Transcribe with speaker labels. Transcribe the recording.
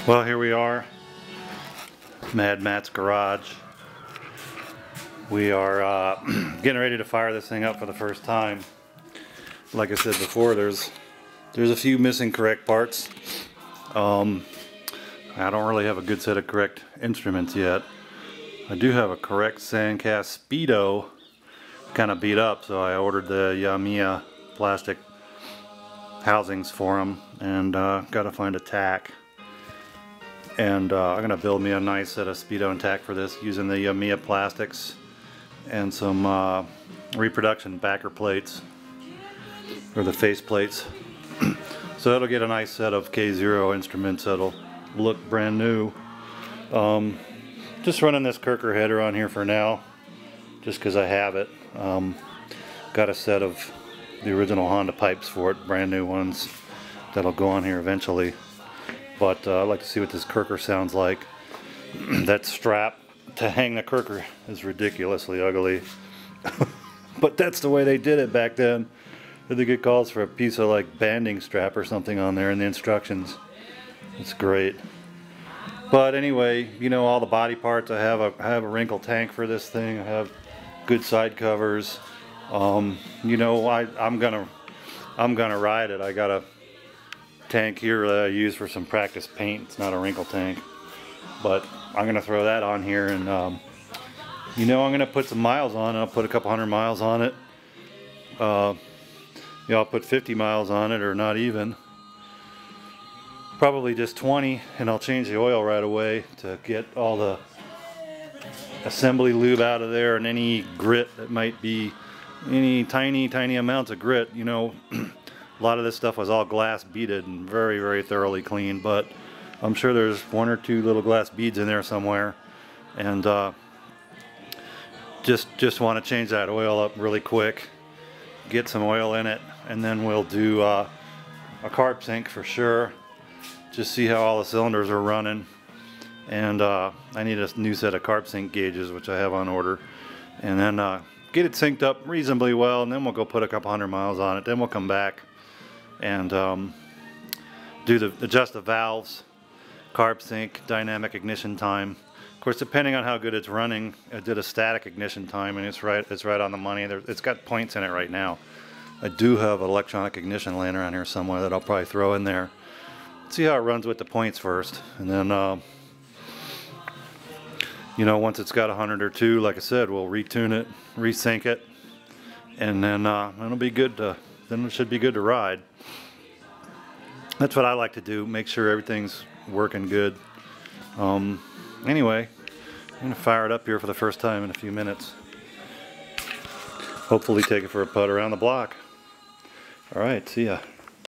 Speaker 1: Well, here we are, Mad Matt's garage. We are getting ready to fire this thing up for the first time. Like I said before, there's a few missing correct parts. I don't really have a good set of correct instruments yet. I do have a correct Sandcast Speedo, kind of beat up, so I ordered the Yamiya plastic housings for them, and got to find a tack. And I'm going to build me a nice set of Speedo and tack for this using the Yamiya plastics and some reproduction backer plates, or the face plates. So it'll get a nice set of K0 instruments that'll look brand new. Just running this Kirker header on here for now, just because I have it. Got a set of the original Honda pipes for it, brand new ones, that'll go on here eventually. But I'd like to see what this Kirker sounds like. That strap to hang the Kirker is ridiculously ugly. But that's the way they did it back then. I think it calls for a piece of like banding strap or something on there in the instructions. It's great. But anyway, you know, all the body parts. I have a wrinkle tank for this thing. I have good side covers. You know, I'm gonna ride it. I got a tank here that I use for some practice paint. It's not a wrinkle tank, but I'm gonna throw that on here, and you know, I'm gonna put some miles on it. I'll put a couple hundred miles on it. Yeah, I'll put 50 miles on it, or not even. Probably just 20, and I'll change the oil right away to get all the assembly lube out of there and any grit that might be, any tiny amounts of grit. You know, a lot of this stuff was all glass beaded and very thoroughly clean, but I'm sure there's one or two little glass beads in there somewhere, and just want to change that oil up really quick, get some oil in it, and then we'll do a carb sync for sure. Just see how all the cylinders are running, and I need a new set of carb sync gauges, which I have on order, and then get it synced up reasonably well, and then we'll go put a couple hundred miles on it. Then we'll come back and adjust the valves, carb sync, dynamic ignition time. Of course, depending on how good it's running, I did a static ignition time, and it's right on the money. It's got points in it right now. I do have an electronic ignition laying around here somewhere that I'll probably throw in there. See how it runs with the points first, and then you know, once it's got 100 or 2, like I said, we'll retune it, resync it, and then it'll be good to. Then it should be good to ride. That's what I like to do, make sure everything's working good. Anyway, I'm going to fire it up here for the first time in a few minutes. Hopefully take it for a putt around the block. Alright, see ya.